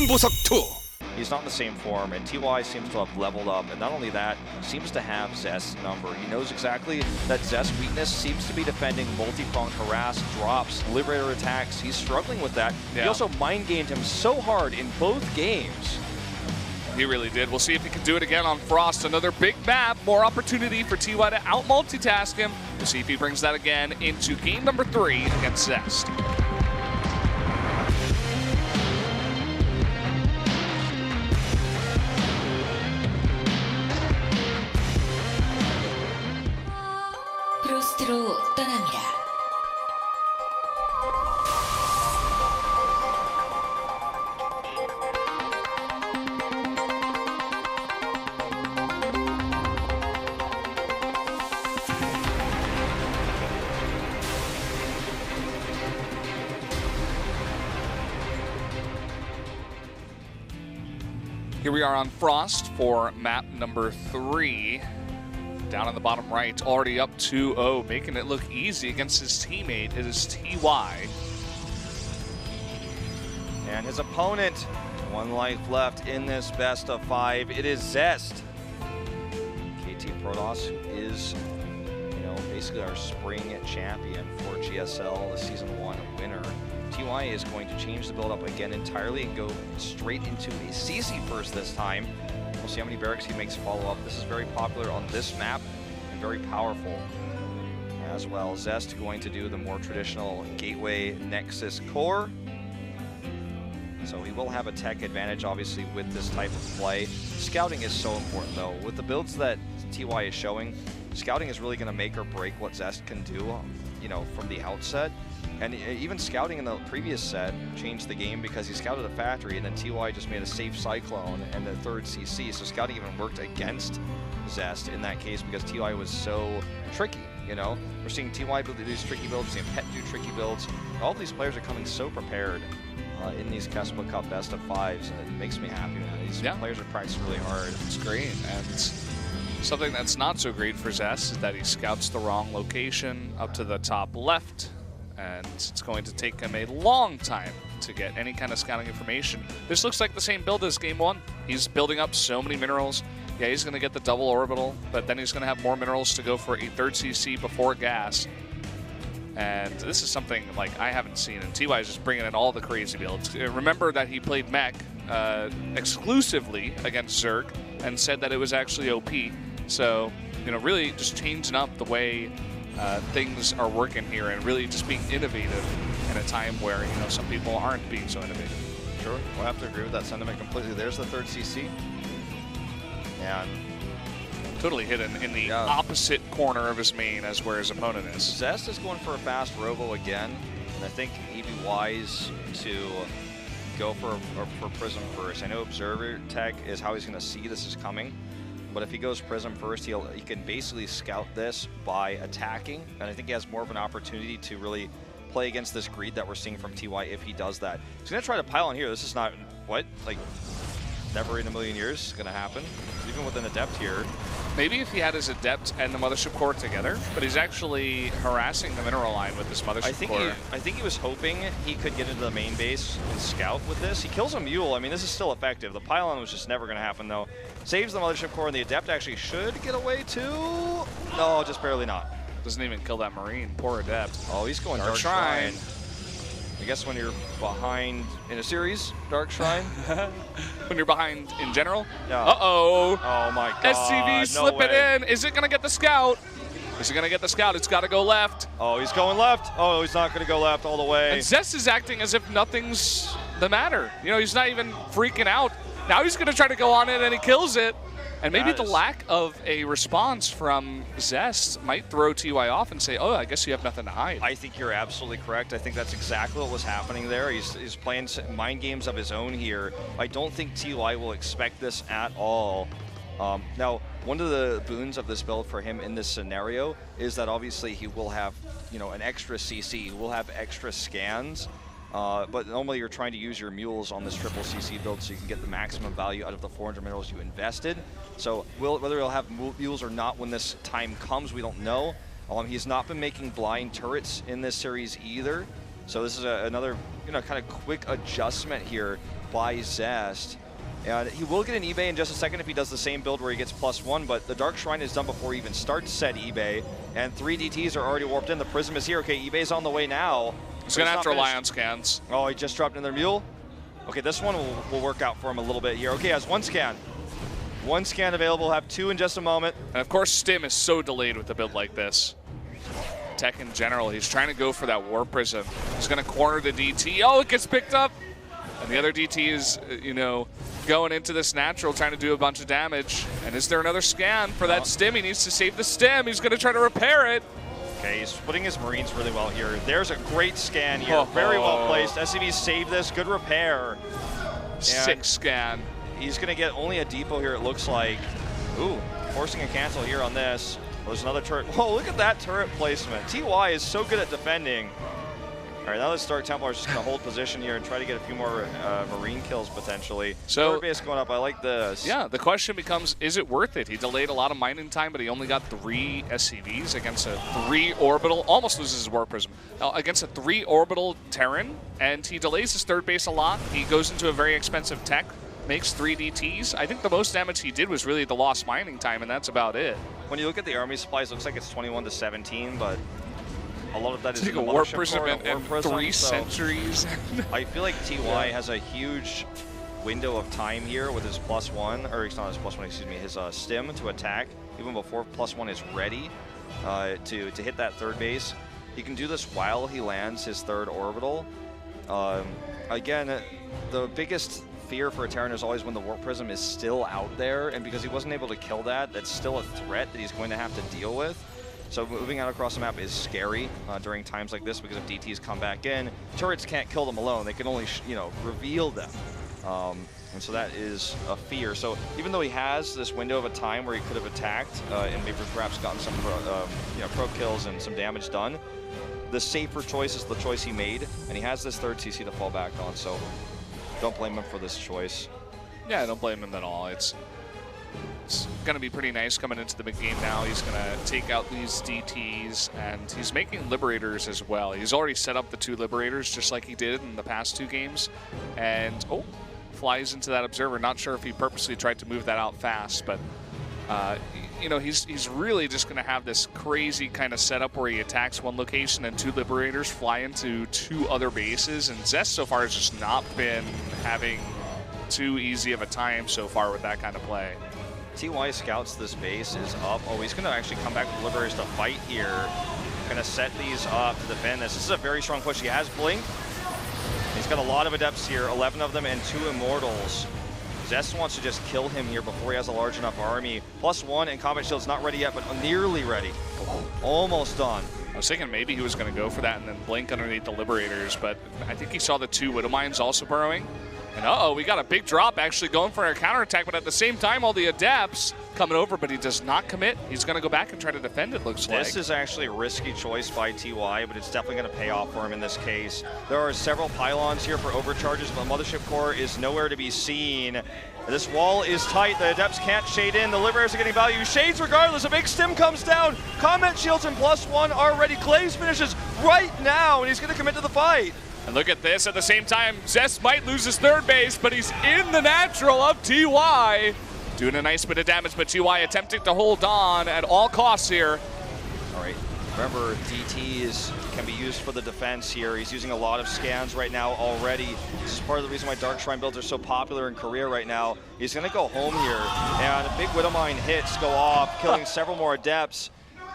신보석 2. He's not in the same form, and TY seems to have leveled up, and not only that, seems to have Zest's number. He knows exactly that Zest's weakness seems to be defending multi-pronged harass, drops, liberator attacks. He's struggling with that. Yeah. He also mind-gamed him so hard in both games. He really did. We'll see if he can do it again on Frost. Another big map, more opportunity for TY to out-multitask him. We'll see if he brings that again into game number 3 against Zest. 프로스트로 떠납니다. Here we are on Frost for map number 3. Down on the bottom right, already up 2-0, making it look easy against his teammate. It is TY. And his opponent, 1 life left in this best of 5. It is Zest. KT Protoss is, basically our spring champion for GSL, the Season 1 winner. TY is going to change the build-up again entirely and go straight into a CC first this time. We'll see how many barracks he makes follow up. This is very popular on this map and very powerful as well. Zest going to do the more traditional Gateway Nexus core. So he will have a tech advantage, obviously, with this type of play. Scouting is so important, though. With the builds that TY is showing, scouting is really going to make or break what Zest can do, from the outset. And even scouting in the previous set changed the game because he scouted a factory and then TY just made a safe Cyclone and the 3rd CC. So scouting even worked against Zest in that case because TY was so tricky, We're seeing TY do these tricky builds, we're seeing Pet do tricky builds. All of these players are coming so prepared in these KeSPA Cup best of 5s, and it makes me happy, man. These players are practicing really hard. It's great, and something that's not so great for Zest is that he scouts the wrong location up to the top left. And it's going to take him a long time to get any kind of scouting information. This looks like the same build as game 1. He's building up so many minerals. Yeah, he's going to get the double orbital, but then he's going to have more minerals to go for a 3rd CC before gas. And this is something like I haven't seen, and TY is just bringing in all the crazy builds. Remember that he played mech exclusively against Zerg and said that it was actually OP. So, really just changing up the way things are working here and really just being innovative in a time where, some people aren't being so innovative. Sure, we'll have to agree with that sentiment completely. There's the 3rd CC. And totally hidden in the opposite corner of his main as where his opponent is. Zest is going for a fast robo again, and I think he'd be wise to go for Prism first. I know Observer Tech is how he's going to see this is coming. But if he goes Prism first, he can basically scout this by attacking, and I think he has more of an opportunity to really play against this greed that we're seeing from TY if he does that. He's going to try to pile on here. This is not, never in a million years going to happen, even with an Adept here. Maybe if he had his Adept and the Mothership Core together, but he's actually harassing the mineral line with this Mothership Core. I think he was hoping he could get into the main base and scout with this. He kills a Mule. I mean, this is still effective. The pylon was just never going to happen, though. Saves the Mothership Core, and the Adept actually should get away, too. No, just barely not. Doesn't even kill that Marine. Poor Adept. Oh, he's going Dark Shrine. I guess when you're behind in a series, Dark Shrine. When you're behind in general? Yeah. Uh-oh. Oh, my God. SCV slipping in. Is it going to get the scout? Is he going to get the scout? It's got to go left. Oh, he's going left. Oh, he's not going to go left all the way. And Zest is acting as if nothing's the matter. He's not even freaking out. Now he's going to try to go on it, and he kills it. And maybe the lack of a response from Zest might throw TY off and say, oh, I guess you have nothing to hide. I think you're absolutely correct. I think that's exactly what was happening there. He's playing mind games of his own here. I don't think TY will expect this at all. Now, one of the boons of this build for him in this scenario is that obviously he will have, an extra CC. He will have extra scans. But normally you're trying to use your mules on this triple CC build so you can get the maximum value out of the 400 minerals you invested. So whether he'll have mules or not when this time comes, we don't know. He's not been making blind turrets in this series either. So this is another kind of quick adjustment here by Zest. And he will get an eBay in just a second if he does the same build where he gets +1, but the Dark Shrine is done before he even starts said eBay, and 3 DTs are already warped in. The Prism is here. Okay, eBay's on the way now. He's going to have to rely on scans. Oh, he just dropped in their mule? Okay, this one will work out for him a little bit here. Okay, has 1 scan. 1 scan available, have 2 in just a moment. And of course, Stim is so delayed with a build like this. Tech in general, he's trying to go for that War Prism. He's going to corner the DT. Oh, it gets picked up. And the other DT is, you know, going into this natural, trying to do a bunch of damage. And is there another scan for that Stim? He needs to save the Stim. He's going to try to repair it. Okay, he's putting his Marines really well here. There's a great scan here. Very well placed. SCV saved this. Good repair. 6 scan. He's going to get only a depot here, it looks like. Ooh, forcing a cancel here on this. There's another turret. Whoa, look at that turret placement. TY is so good at defending. All right, now this Dark Templar is just going to hold position here and try to get a few more Marine kills potentially. So, third base going up. I like this. Yeah, the question becomes, is it worth it? He delayed a lot of mining time, but he only got 3 SCVs against a 3 orbital. Almost loses his War Prism. Against a 3 orbital Terran, and he delays his third base a lot. He goes into a very expensive tech, makes 3 DTs. I think the most damage he did was really the lost mining time, and that's about it. When you look at the army supplies, it looks like it's 21 to 17, but a lot of that is a War Prism and 3 centuries. I feel like TY has a huge window of time here with his +1, or it's not his +1, excuse me, his Stim to attack, even before +1 is ready to hit that third base. He can do this while he lands his 3rd orbital. Again, the biggest fear for a Terran is always when the Warp Prism is still out there, and because he wasn't able to kill that, that's still a threat that he's going to have to deal with. So moving out across the map is scary during times like this, because if DTs come back in, turrets can't kill them alone. They can only, reveal them. And so that is a fear. So even though he has this window of a time where he could have attacked and maybe perhaps gotten some pro kills and some damage done, the safer choice is the choice he made, and he has this 3rd CC to fall back on. So don't blame him for this choice. Yeah, don't blame him at all. It's going to be pretty nice coming into the big game now. He's going to take out these DTs, and he's making Liberators as well. He's already set up the 2 Liberators just like he did in the past 2 games. And, flies into that Observer. Not sure if he purposely tried to move that out fast, but, he's really just going to have this crazy kind of setup where he attacks 1 location and 2 Liberators fly into 2 other bases. And Zest so far has just not been having too easy of a time so far with that kind of play. TY scouts this base, is up. Oh, he's going to actually come back with Liberators to fight here. Going to set these up to defend this. This is a very strong push. He has Blink. He's got a lot of Adepts here, 11 of them and 2 Immortals. Zest wants to just kill him here before he has a large enough army. +1 and Combat Shield's not ready yet, but nearly ready. Almost done. I was thinking maybe he was going to go for that and then blink underneath the Liberators, but I think he saw the 2 Widow Mines also burrowing. And we got a big drop actually going for a counterattack, but at the same time, all the Adepts coming over, but he does not commit. He's going to go back and try to defend, it looks like. This is actually a risky choice by TY, but it's definitely going to pay off for him in this case. There are several pylons here for overcharges, but the Mothership Core is nowhere to be seen. This wall is tight. The Adepts can't shade in. The Liberators are getting value. Shades regardless. A big Stim comes down. Combat Shields and +1 are ready. Glaze finishes right now, and he's going to commit to the fight. And look at this, at the same time, Zest might lose his 3rd base, but he's in the natural of TY. Doing a nice bit of damage, but TY attempting to hold on at all costs here. All right, remember, DTs can be used for the defense here. He's using a lot of scans right now already. This is part of the reason why Dark Shrine builds are so popular in Korea right now. He's gonna go home here, and a big Widowmine hits go off, killing several more Adepts.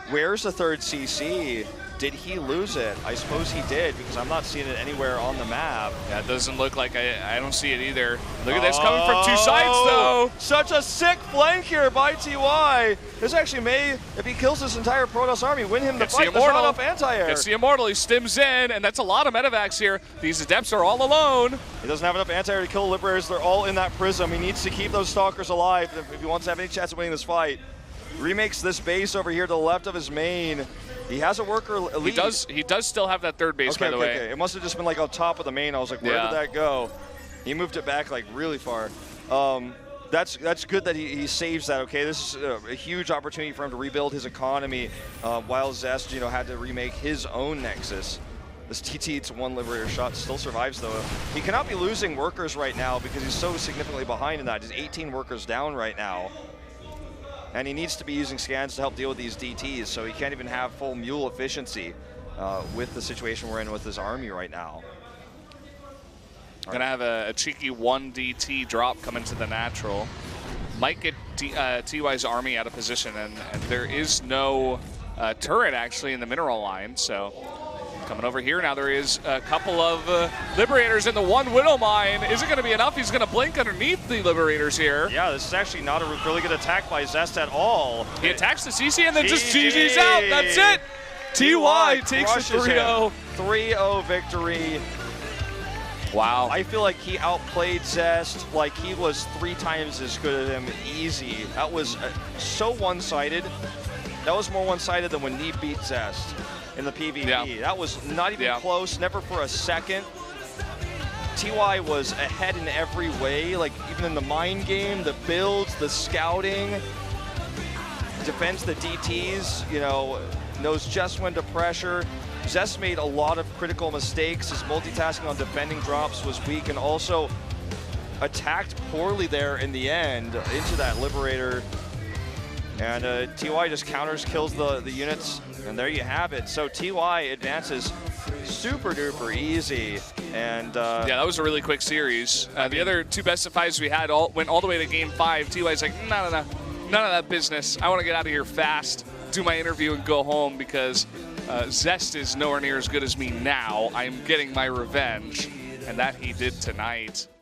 Where's the 3rd CC? Did he lose it? I suppose he did, because I'm not seeing it anywhere on the map. Yeah, it doesn't look like I don't see it either. Look at this coming from 2 sides, though. Such a sick flank here by TY. This actually may, if he kills this entire Protoss army, win him the fight. There's not enough anti-air. It's the Immortal. He stims in, and that's a lot of medevacs here. These Adepts are all alone. He doesn't have enough anti-air to kill Liberators. They're all in that Prism. He needs to keep those Stalkers alive if he wants to have any chance of winning this fight. Remakes this base over here to the left of his main. He has a worker lead. He does still have that 3rd base, by the way. Okay. It must have just been like on top of the main. I was like, where did that go? He moved it back like really far. That's good that he saves that, okay? This is a huge opportunity for him to rebuild his economy while Zest, had to remake his own Nexus. This TT to 1 Liberator shot still survives, though. He cannot be losing workers right now because he's so significantly behind in that. He's 18 workers down right now. And he needs to be using scans to help deal with these DTs, so he can't even have full mule efficiency with the situation we're in with his army right now. Gonna have a cheeky 1 DT drop coming to the natural. Might get TY's army out of position, and there is no turret actually in the mineral line, so coming over here now there is a couple of Liberators in the 1 Widow Mine. Is it gonna be enough? He's gonna blink underneath the Liberators here. Yeah, this is actually not a really good attack by Zest at all. He attacks the CC and then just GG's out, that's it! TY takes the 3-0. 3-0 victory. Wow. I feel like he outplayed Zest, like he was 3 times as good as him, easy. That was so one-sided. That was more one-sided than when Neeb beat Zest in the PvP. Yeah. That was not even close, never for a second. TY was ahead in every way, like even in the mind game, the builds, the scouting, defends the DTs, you know, knows just when to pressure. Zest made a lot of critical mistakes. His multitasking on defending drops was weak, and also attacked poorly there in the end into that Liberator. And TY just counters, kills the units, and there you have it. So TY advances super duper easy. And yeah, that was a really quick series. The other 2 best of 5s we had went all the way to game 5. TY's like, no, none of that business. I want to get out of here fast, do my interview, and go home because Zest is nowhere near as good as me now. I'm getting my revenge, and that he did tonight.